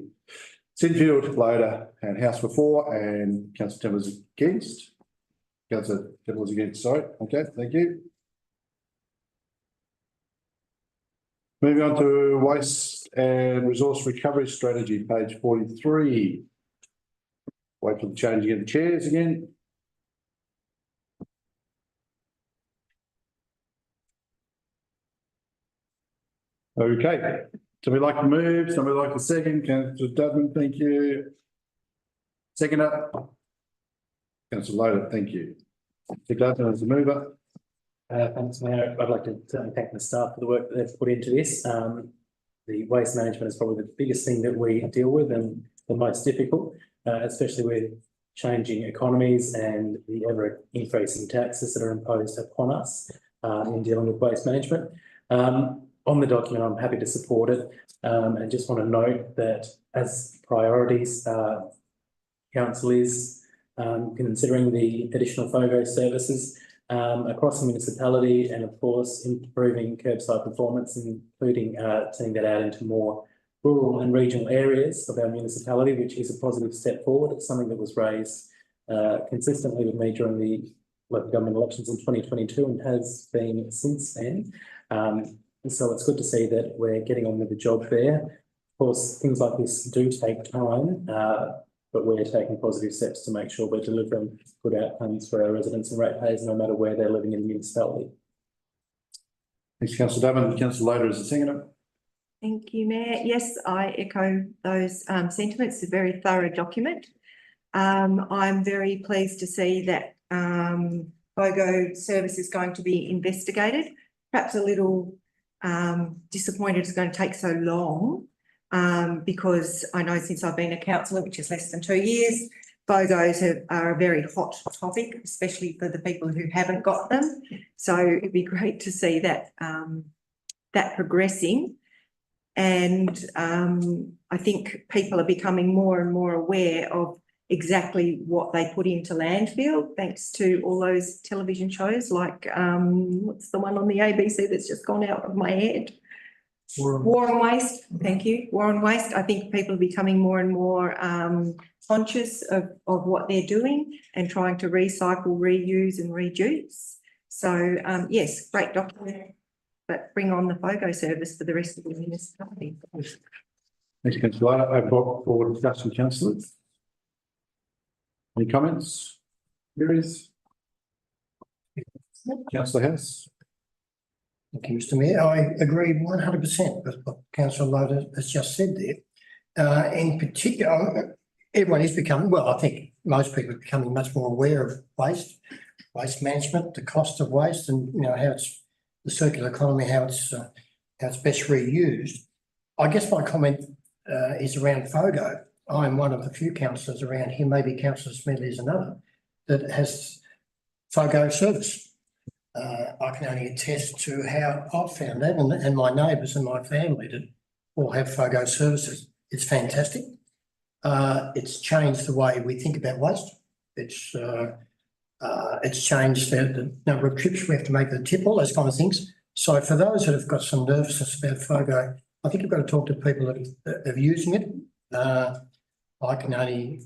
Speaker 1: Sinfield, Loader, and House for 4, and councillor Temple is against. Councillor Temple is against. Sorry. Okay, thank you. Moving on to waste and resource recovery strategy, page 43. Wait for the changing of the chairs again. Okay, somebody like to move, somebody like to second, Councillor Dudman, thank you. Second up. Councillor Loader, thank you. Councillor Dudman as the mover.
Speaker 4: Thanks, Mayor. I'd like to certainly thank the staff for the work that they've put into this. The waste management is probably the biggest thing that we deal with and the most difficult, especially with changing economies and the ever increasing taxes that are imposed upon us in dealing with waste management. On the document, I'm happy to support it, and just want to note that as priorities, council is considering the additional FOGO services across the municipality, and of course improving curbside performance, including turning that out into more rural and regional areas of our municipality, which is a positive step forward. It's something that was raised consistently with me during the local government elections in 2022 and has been since then. And so it's good to see that we're getting on with the job there. Of course, things like this do take time, but we're taking positive steps to make sure we're delivering good outcomes for our residents and ratepayers, no matter where they're living in the municipality.
Speaker 1: Thanks, Councillor Dudman. Councillor Loader is the second.
Speaker 3: Thank you, Mayor. Yes, I echo those sentiments. It's a very thorough document. I'm very pleased to see that FOGO service is going to be investigated. Perhaps a little disappointed it's going to take so long, because I know since I've been a councillor, which is less than 2 years, FOGOs are a very hot topic, especially for the people who haven't got them. So it'd be great to see that that progressing. And I think people are becoming more and more aware of exactly what they put into landfill, thanks to all those television shows like what's the one on the ABC that's just gone out of my head? War and Waste. Thank you. War and Waste. I think people are becoming more and more conscious of what they're doing and trying to recycle, reuse and reduce. So yes, great document, but bring on the FOGO service for the rest of the municipality.
Speaker 1: Thanks, Councillor Loader. Open for discussion, councillors. Any comments? Queries? Councillor House.
Speaker 5: Thank you, Mr Mayor. I agree 100% with what Councillor Loader has just said there. In particular, everyone is becoming, well, I think most people are becoming much more aware of waste management, the cost of waste, and how it's the circular economy, how it's best reused. I guess my comment is around FOGO. I'm one of the few councillors around here, maybe Councillor Smedley is another, that has FOGO service. I can only attest to how I've found that, and my neighbours and my family that all have FOGO services. It's fantastic. It's changed the way we think about waste. It's changed the number of trips we have to make to the tip, all those kind of things. So for those that have got some nervousness about FOGO, I think you've got to talk to people that are using it. I can only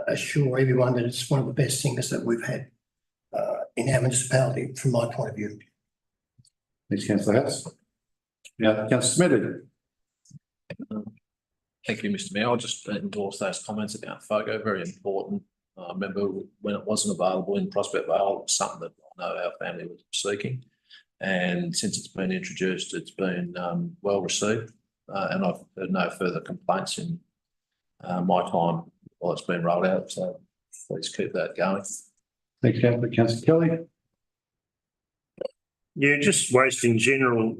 Speaker 5: assure everyone that it's one of the best things that we've had in our municipality, from my point of view.
Speaker 1: Thanks, Councillor House. Yeah, Councillor Smedley.
Speaker 9: Thank you, Mr Mayor. I'll just endorse those comments about FOGO, very important. I remember when it wasn't available in Prospect Vale, it was something that I know our family was seeking. And since it's been introduced, it's been well received. And I've heard no further complaints in my time while it's been rolled out. So please keep that going.
Speaker 1: Thanks, Councillor. Councillor Kelly.
Speaker 12: Yeah, just waste in general.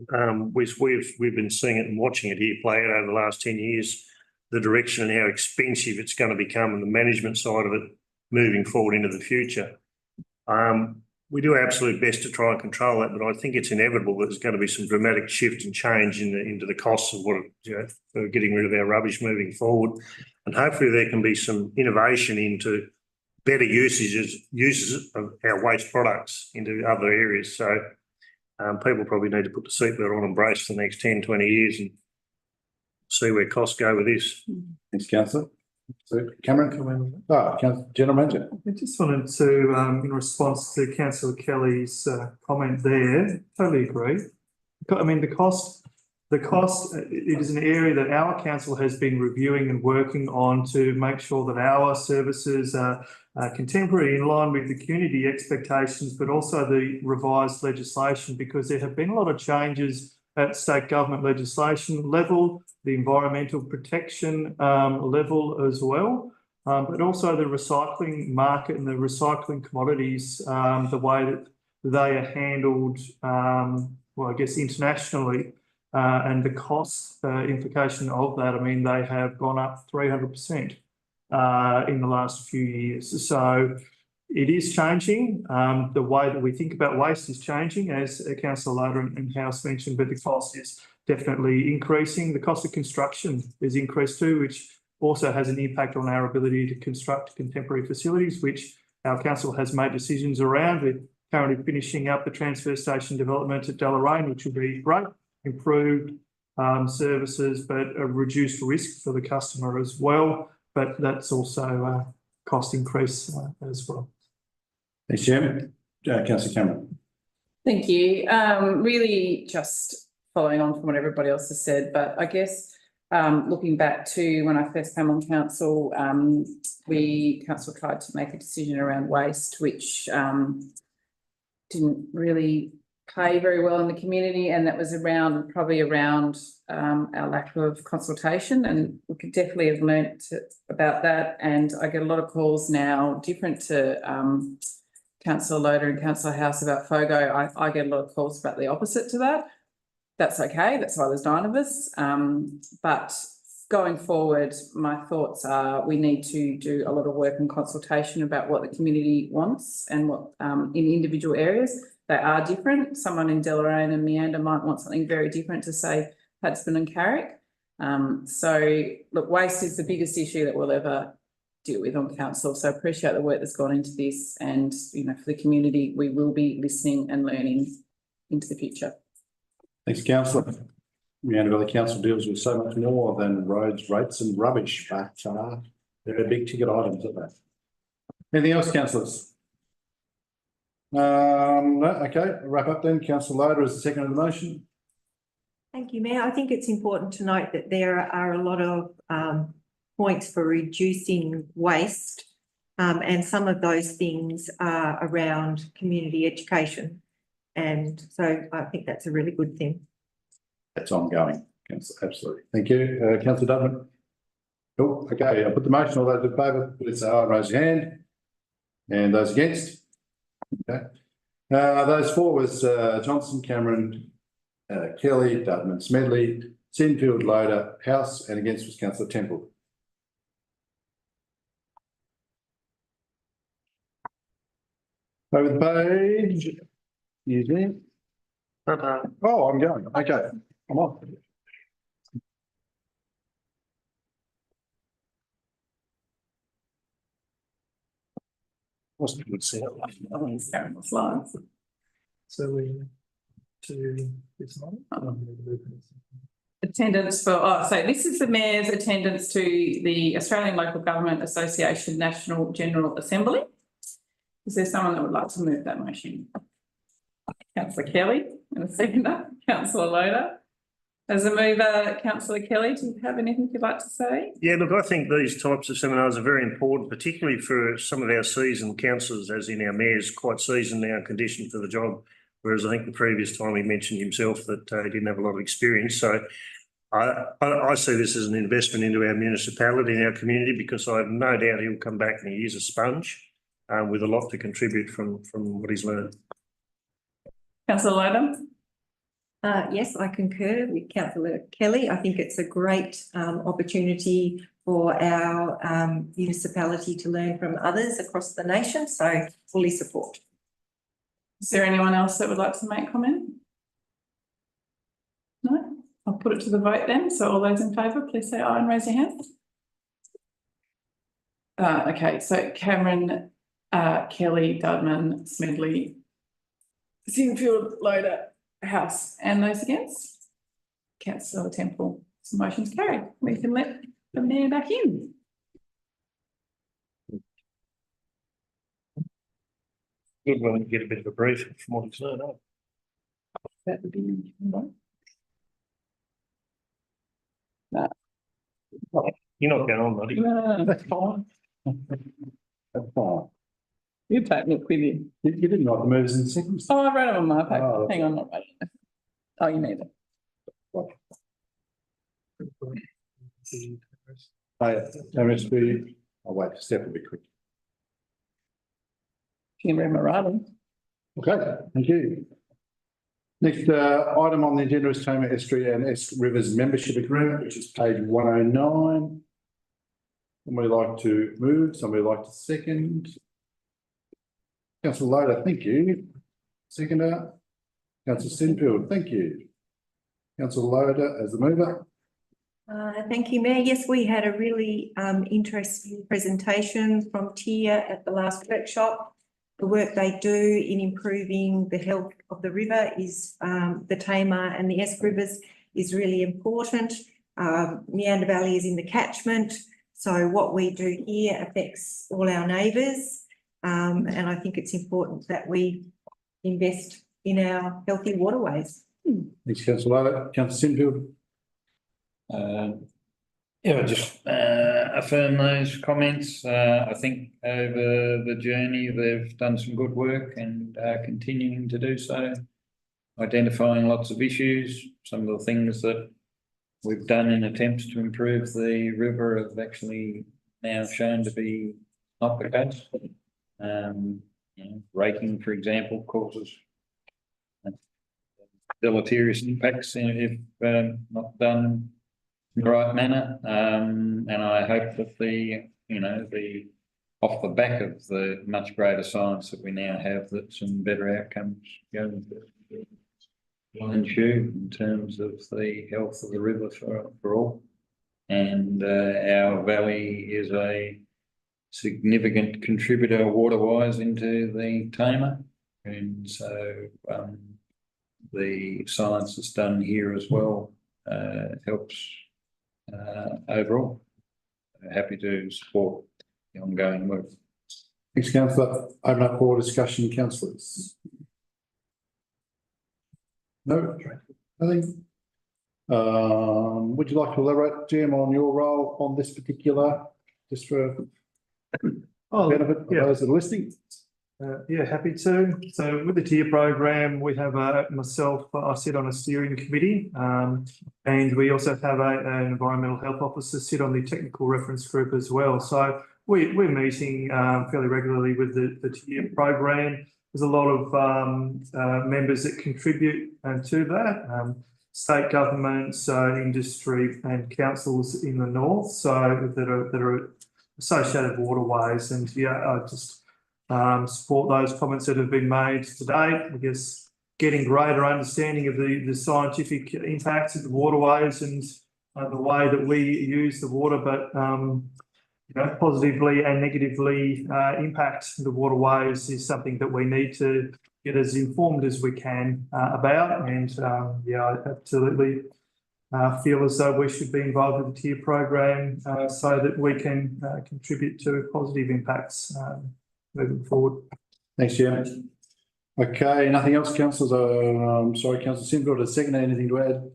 Speaker 12: We've been seeing it and watching it here play out over the last 10 years, the direction and how expensive it's going to become and the management side of it moving forward into the future. We do our absolute best to try and control that, but I think it's inevitable that there's going to be some dramatic shift and change into the costs of what, for getting rid of our rubbish moving forward. And hopefully there can be some innovation into better uses of our waste products into other areas. So people probably need to put the seatbelt on and brace for the next 10, 20 years and see where costs go with this.
Speaker 1: Thanks, Councillor. So Cameron, General Manager.
Speaker 2: I just wanted to, in response to Councillor Kelly's comment there, totally agree. I mean, the cost, it is an area that our council has been reviewing and working on to make sure that our services are contemporary, in line with the community expectations, but also the revised legislation, because there have been a lot of changes at state government legislation level, the environmental protection level as well, but also the recycling market and the recycling commodities, the way that they are handled, well, I guess internationally, and the cost implication of that. I mean, they have gone up 300% in the last few years. So it is changing. The way that we think about waste is changing, as Councillor Loader and House mentioned, but the cost is definitely increasing. The cost of construction is increased too, which also has an impact on our ability to construct contemporary facilities, which our council has made decisions around. We're currently finishing up the transfer station development at Deloraine, which will be great, improved services, but a reduced risk for the customer as well. But that's also a cost increase as well.
Speaker 1: Thanks, Chairman. Councillor Cameron.
Speaker 10: Thank you. Really just following on from what everybody else has said, but I guess looking back to when I first came on council, council tried to make a decision around waste, which didn't really play very well in the community, and that was probably around our lack of consultation, and we could definitely have learnt about that. And I get a lot of calls now, different to Councillor Loader and Councillor House about FOGO. I get a lot of calls about the opposite to that. That's okay, that's why there's 9 of us. But going forward, my thoughts are we need to do a lot of work and consultation about what the community wants and what in individual areas. They are different. Someone in Deloraine and Meander might want something very different to, say, Padstown and Carrick. So, look, waste is the biggest issue that we'll ever deal with on council. So I appreciate the work that's gone into this, and, you know, for the community, we will be listening and learning into the future.
Speaker 1: Thanks, Councillor. Meander Valley Council deals with so much more than roads, rates and rubbish, but they're big ticket items, aren't they? Anything else, councillors? No, okay, I'll wrap up then. Councillor Loader is the second of the motion.
Speaker 3: Thank you, Mayor. I think it's important to note that there are a lot of points for reducing waste, and some of those things are around community education. And so I think that's a really good thing.
Speaker 1: That's ongoing, Councillor, absolutely. Thank you. Councillor Dutton. Cool, okay, I'll put the motion. All those in favour, please say aye, raise your hand. And those against? Okay. Those for was Johnson, Cameron, Kelly, Dutton, Smedley, Sinfield, Loader, House, and against was Councillor Temple. Over the page. Excuse me. Oh, I'm going. Okay, I'm on.
Speaker 12: Wasn't a good sound.
Speaker 10: Sharing the slides.
Speaker 2: So we to this one.
Speaker 10: Attendance so this is the Mayor's attendance to the Australian Local Government Association National General Assembly. Is there someone that would like to move that motion? Councillor Kelly and a seconder, Councillor Loader. As a mover, Councillor Kelly, do you have anything you'd like to say?
Speaker 12: Yeah, look, I think these types of seminars are very important, particularly for some of our seasoned councillors, as in our mayor's quite seasoned now, conditioned for the job. Whereas I think the previous time he mentioned himself that he didn't have a lot of experience. So I see this as an investment into our municipality and our community, because I have no doubt he'll come back and he is a sponge with a lot to contribute from what he's learned.
Speaker 10: Councillor Loader?
Speaker 3: Yes, I concur with Councillor Kelly. I think it's a great opportunity for our municipality to learn from others across the nation, so fully support.
Speaker 10: Is there anyone else that would like to make comment? No? I'll put it to the vote then. So all those in favour, please say aye and raise your hand. Okay, so Cameron, Kelly, Dudman, Smedley, Sinfield, Loader, House, and those against? Councillor Temple, so motion's carried. We can let the Mayor back in.
Speaker 12: Good one to get a bit of a briefing from what he's learned.
Speaker 10: That would be right.
Speaker 12: You're not going on, buddy.
Speaker 10: No, that's fine.
Speaker 1: That's fine.
Speaker 10: You take me with you.
Speaker 1: You didn't like the movers and seconds?
Speaker 10: Oh, I wrote it on my paper.
Speaker 1: Oh.
Speaker 10: Hang on, not writing it. Oh, you need it.
Speaker 1: MSB, I'll wait, step will be quick.
Speaker 10: You can read my writing.
Speaker 1: Okay, thank you. Next item on the agenda is Tama Estuary and Esk Rivers Membership Agreement, which is page 109. Somebody like to move, somebody like to second? Councillor Loader, thank you. Seconder? Councillor Sinfield, thank you. Councillor Loader as the mover.
Speaker 3: Thank you, Mayor. Yes, we had a really interesting presentation from TIA at the last workshop. The work they do in improving the health of the river is the Tamar and the Esk rivers is really important. Meander Valley is in the catchment, so what we do here affects all our neighbours, and I think it's important that we invest in our healthy waterways.
Speaker 1: Thanks, Councillor Loader. Councillor Sinfield.
Speaker 7: Yeah, I'll just affirm those comments. I think over the journey, they've done some good work and are continuing to do so, identifying lots of issues. Some of the things that we've done in attempts to improve the river have actually now shown to be not the case. Raking, for example, causes deleterious impacts if not done in the right manner, and I hope that the off the back of the much greater science that we now have, that some better outcomes going to ensue in terms of the health of the river for all. And our valley is a significant contributor water-wise into the Tamar, and so the science that's done here as well helps overall. Happy to support the ongoing work.
Speaker 1: Thanks, Councillor. Open up for discussion, councillors. No, nothing. Would you like to elaborate, Jim, on your role on this particular, just for benefit of those that are listening?
Speaker 2: Yeah, happy to. So with the TIA program, we have myself, I sit on a steering committee, and we also have an environmental health officer sit on the technical reference group as well. So we're meeting fairly regularly with the TIA program. There's a lot of members that contribute to that, state governments, industry and councils in the north, so that are associated waterways. And yeah, I just support those comments that have been made today. I guess getting greater understanding of the scientific impacts of the waterways and the way that we use the water, but positively and negatively impact the waterways is something that we need to get as informed as we can about. And I absolutely feel as though we should be involved with the tier program so that we can contribute to positive impacts moving forward.
Speaker 1: Thanks, Chairman. Okay, nothing else, councillors? Sorry, councillor Sinfield, a second, anything to add?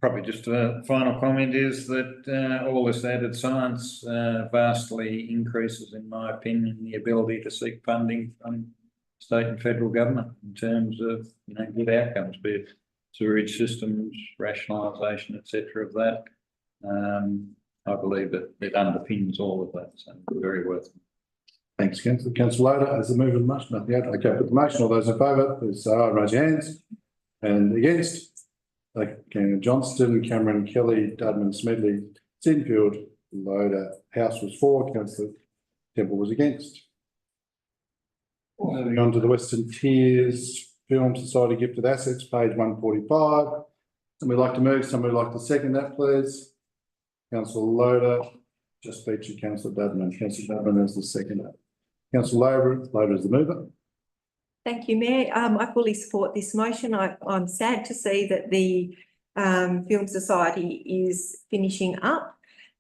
Speaker 7: Probably just a final comment is that all this added science vastly increases, in my opinion, the ability to seek funding from state and federal government in terms of, good outcomes, be it sewerage systems, rationalisation, etc. of that. I believe that it underpins all of that, so very worth it.
Speaker 1: Thanks, councillor. Councillor Loader, as the mover of the motion, nothing to add. Okay, put the motion, all those in favour, please raise your hands. And against? Okay, Johnston, Cameron, Kelly, Dudman, Smedley, Sinfield, Loader, House was for, councillor Temple was against. Moving on to the Western Tiers Film Society Gifted Assets, page 145. Somebody like to move, somebody like to second that, please. Councillor Loader, just featured Councillor Dudman. Councillor Dudman is the seconder. Councillor Loader is the mover.
Speaker 3: Thank you, Mayor. I fully support this motion. I'm sad to see that the Film Society is finishing up,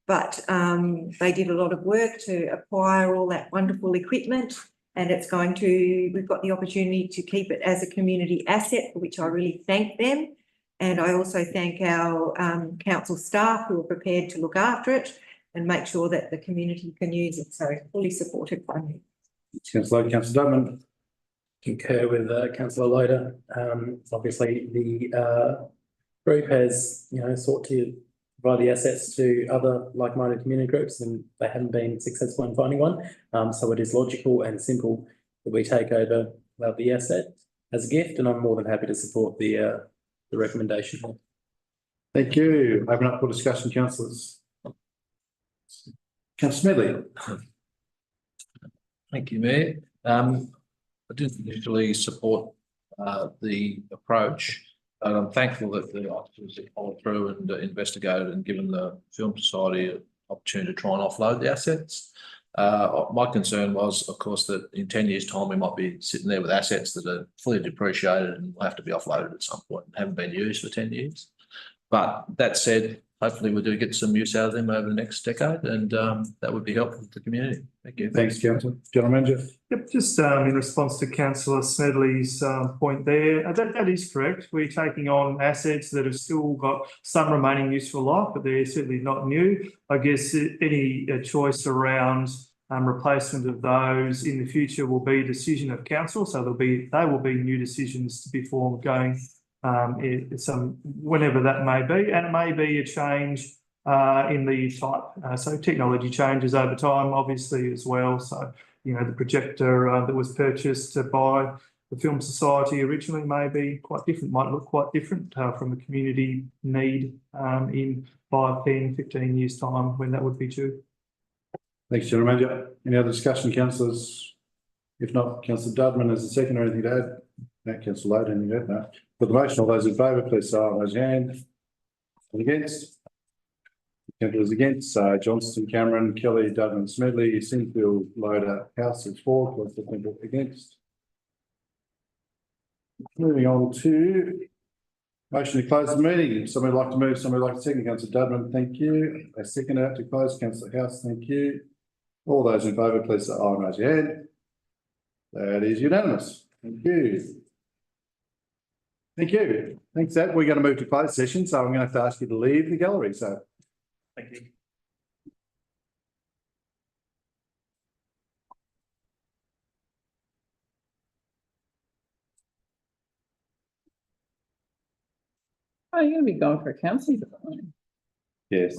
Speaker 3: but they did a lot of work to acquire all that wonderful equipment, and we've got the opportunity to keep it as a community asset, for which I really thank them. And I also thank our council staff who are prepared to look after it and make sure that the community can use it. So fully supported by me.
Speaker 1: Councillor Loader, Councillor Dudman.
Speaker 4: Concur with councillor Loader. Obviously, the group has, sought to provide the assets to other like-minded community groups, and they haven't been successful in finding one. So it is logical and simple that we take over the asset as a gift, and I'm more than happy to support the recommendation.
Speaker 1: Thank you. Open up for discussion, councillors. Councillor Smedley.
Speaker 9: Thank you, Mayor. I didn't initially support the approach, but I'm thankful that the officers have followed through and investigated and given the Film Society an opportunity to try and offload the assets. My concern was, of course, that in 10 years' time we might be sitting there with assets that are fully depreciated and will have to be offloaded at some point and haven't been used for 10 years. But that said, hopefully we do get some use out of them over the next decade, and that would be helpful to the community. Thank you.
Speaker 1: Thanks, Councillor. General Manager.
Speaker 2: Yep, just in response to Councillor Smedley's point there, that is correct. We're taking on assets that have still got some remaining useful life, but they're certainly not new. I guess any choice around replacement of those in the future will be a decision of council. So they will be new decisions to be formed going whenever that may be, and it may be a change in the type. So technology changes over time, obviously, as well. So, the projector that was purchased by the Film Society originally may be quite different, might look quite different from a community need in 5, 10, 15 years' time when that would be due.
Speaker 1: Thanks, General Manager. Any other discussion, councillors? If not, Councillor Dudman as the second, or anything to add? No, Councillor Loader, anything to add? No. For the motion, all those in favour, please raise your hand. And against? Councillors against, Johnston, Cameron, Kelly, Dudman, Smedley, Sinfield, Loader, House is for, Councillor against. Moving on to motion to close the meeting. Somebody like to move, somebody like to second. Councillor Dudman, thank you. A second out to close. Councillor House, thank you. All those in favour, please raise your hand. That is unanimous. Thank you. Thank you. Thanks, Ed. We're going to move to closed session, so I'm going to have to ask you to leave the gallery. So,
Speaker 6: Thank you.
Speaker 10: Oh, you're going to be going for a council?
Speaker 1: yes.